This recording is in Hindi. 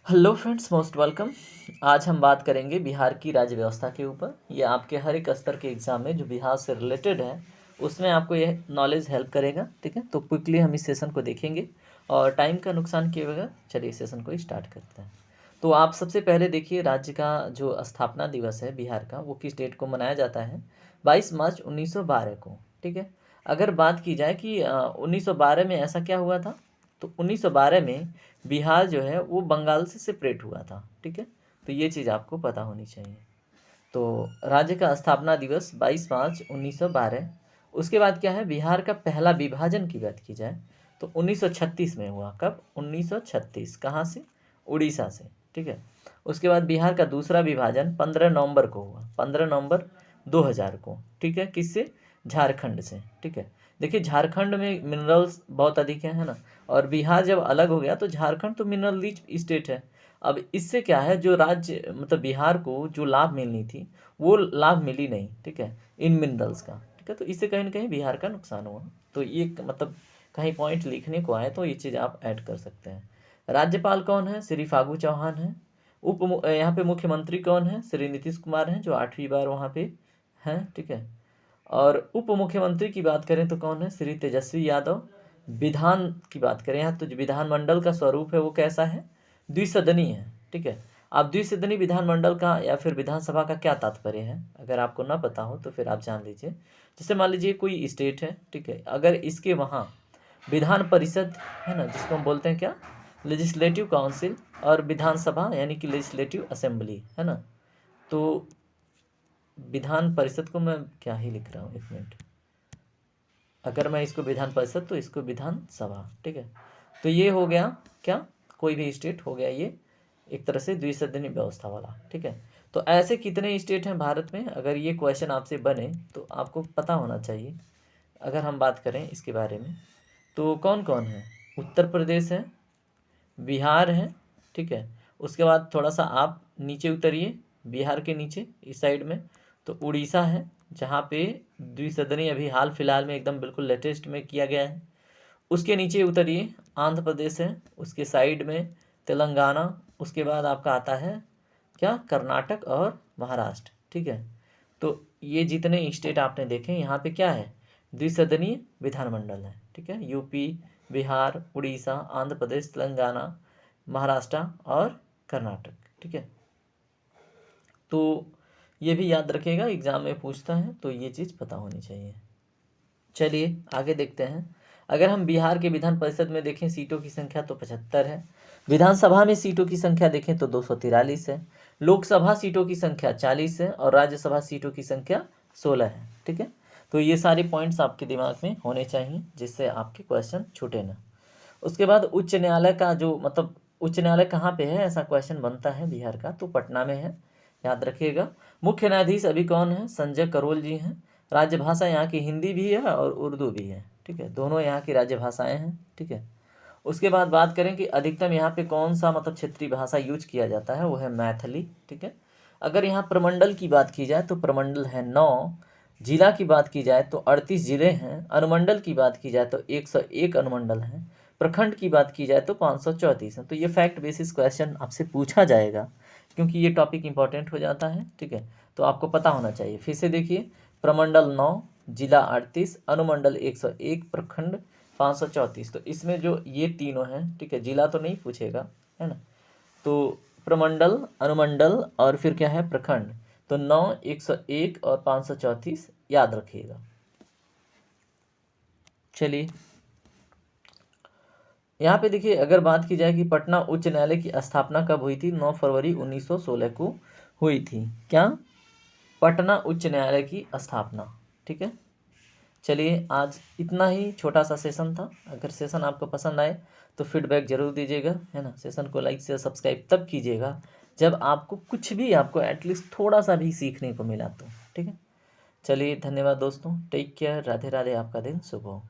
Hello friends, most welcome. आज हम बात करेंगे बिहार की राज्य व्यवस्था के ऊपर। ये आपके हर एक स्तर के एग्ज़ाम में जो बिहार से रिलेटेड है उसमें आपको यह नॉलेज हेल्प करेगा। ठीक है, तो क्विकली हम इस सेशन को देखेंगे और टाइम का नुकसान किए बगैर चलिए इस सेशन को स्टार्ट करते हैं। तो आप सबसे पहले देखिए, राज्य का जो स्थापना दिवस है बिहार का वो किस डेट को मनाया जाता है? 22 मार्च 1912 को। ठीक है, अगर बात की जाए कि 1912 में ऐसा क्या हुआ था, तो 1912 में बिहार जो है वो बंगाल से सेपरेट हुआ था। ठीक है, तो ये चीज़ आपको पता होनी चाहिए। तो राज्य का स्थापना दिवस 22 मार्च 1912। उसके बाद क्या है, बिहार का पहला विभाजन की बात की जाए तो 1936 में हुआ। कब? 1936। कहाँ से? उड़ीसा से। ठीक है, उसके बाद बिहार का दूसरा विभाजन 15 नवंबर को हुआ, 15 नवंबर 2000 को। ठीक है, किससे? झारखंड से। ठीक है, देखिए झारखंड में मिनरल्स बहुत अधिक है ना, और बिहार जब अलग हो गया तो झारखंड तो मिनरल रिच स्टेट है। अब इससे क्या है, जो राज्य मतलब बिहार को जो लाभ मिलनी थी वो लाभ मिली नहीं। ठीक है, इन मिनरल्स का। ठीक है, तो इससे कहीं ना कहीं बिहार का नुकसान हुआ। तो ये मतलब कहीं पॉइंट लिखने को आए तो ये चीज़ आप ऐड कर सकते हैं। राज्यपाल कौन है? श्री फागू चौहान है। यहाँ पे मुख्यमंत्री कौन है? श्री नीतीश कुमार हैं, जो 8वीं बार वहाँ पे हैं। ठीक है, और उप मुख्यमंत्री की बात करें तो कौन है? श्री तेजस्वी यादव। विधान की बात करें यहाँ तो जो विधानमंडल का स्वरूप है वो कैसा है? द्विसदनीय है। ठीक है, आप द्विसदनीय विधानमंडल का या फिर विधानसभा का क्या तात्पर्य है, अगर आपको ना पता हो तो फिर आप जान लीजिए। जैसे मान लीजिए कोई स्टेट है, ठीक है, अगर इसके वहाँ विधान परिषद है ना, जिसको हम बोलते हैं क्या? लेजिस्लेटिव काउंसिल, और विधानसभा यानी कि लेजिस्लेटिव असेंबली है ना। तो विधान परिषद को मैं क्या ही लिख रहा हूँ, एक मिनट। अगर मैं इसको विधान परिषद तो इसको विधानसभा। ठीक है, तो ये हो गया क्या? कोई भी स्टेट हो गया ये एक तरह से द्विसदनीय व्यवस्था वाला। ठीक है, तो ऐसे कितने स्टेट हैं भारत में? अगर ये क्वेश्चन आपसे बने तो आपको पता होना चाहिए। अगर हम बात करें इसके बारे में तो कौन कौन है? उत्तर प्रदेश है, बिहार है। ठीक है, उसके बाद थोड़ा सा आप नीचे उतरिए, बिहार के नीचे इस साइड में तो उड़ीसा है, जहाँ पे द्विसदनीय अभी हाल फिलहाल में एकदम बिल्कुल लेटेस्ट में किया गया है। उसके नीचे उतरिए, आंध्र प्रदेश है, उसके साइड में तेलंगाना। उसके बाद आपका आता है क्या? कर्नाटक और महाराष्ट्र। ठीक है, तो ये जितने स्टेट आपने देखे यहाँ पे क्या है? द्विसदनीय विधानमंडल है। ठीक है, यूपी, बिहार, उड़ीसा, आंध्र प्रदेश, तेलंगाना, महाराष्ट्र और कर्नाटक। ठीक है, तो ये भी याद रखिएगा, एग्जाम में पूछता है तो ये चीज़ पता होनी चाहिए। चलिए आगे देखते हैं। अगर हम बिहार के विधान परिषद में देखें सीटों की संख्या तो 75 है। विधानसभा में सीटों की संख्या देखें तो 243 है। लोकसभा सीटों की संख्या 40 है और राज्यसभा सीटों की संख्या 16 है। ठीक है, तो ये सारे पॉइंट्स आपके दिमाग में होने चाहिए जिससे आपके क्वेश्चन छूटे ना। उसके बाद उच्च न्यायालय का जो मतलब उच्च न्यायालय कहाँ पे है, ऐसा क्वेश्चन बनता है बिहार का, तो पटना में है, याद रखिएगा। मुख्य न्यायाधीश अभी कौन है? संजय करोल जी हैं। राजभाषा यहाँ की हिंदी भी है और उर्दू भी है। ठीक है, दोनों यहाँ की राज्य भाषाएँ हैं। ठीक है, उसके बाद बात करें कि अधिकतम यहाँ पे कौन सा मतलब क्षेत्रीय भाषा यूज किया जाता है, वो है मैथिली। ठीक है, अगर यहाँ प्रमंडल की बात की जाए तो प्रमंडल है 9। जिला की बात की जाए तो 38 जिले हैं। अनुमंडल की बात की जाए तो 101 अनुमंडल हैं। प्रखंड की बात की जाए तो 534 है। तो ये फैक्ट बेसिस क्वेश्चन आपसे पूछा जाएगा क्योंकि ये टॉपिक इंपॉर्टेंट हो जाता है। ठीक है, तो आपको पता होना चाहिए। फिर से देखिए, प्रमंडल 9, जिला 38, अनुमंडल 101, प्रखंड 534। तो इसमें जो ये तीनों हैं, ठीक है, जिला तो नहीं पूछेगा है ना, तो प्रमंडल, अनुमंडल और फिर क्या है? प्रखंड। तो 9, 101 और 534 याद रखिएगा। चलिए यहाँ पे देखिए, अगर बात की जाए कि पटना उच्च न्यायालय की स्थापना कब हुई थी? 9 फरवरी 1916 को हुई थी। क्या? पटना उच्च न्यायालय की स्थापना। ठीक है, चलिए आज इतना ही छोटा सा सेशन था। अगर सेशन आपको पसंद आए तो फीडबैक ज़रूर दीजिएगा, है ना। सेशन को लाइक से सब्सक्राइब तब कीजिएगा जब आपको कुछ भी आपको एटलीस्ट थोड़ा सा भी सीखने को मिला तो। ठीक है, चलिए धन्यवाद दोस्तों, टेक केयर, राधे राधे, आपका दिन शुभ हो।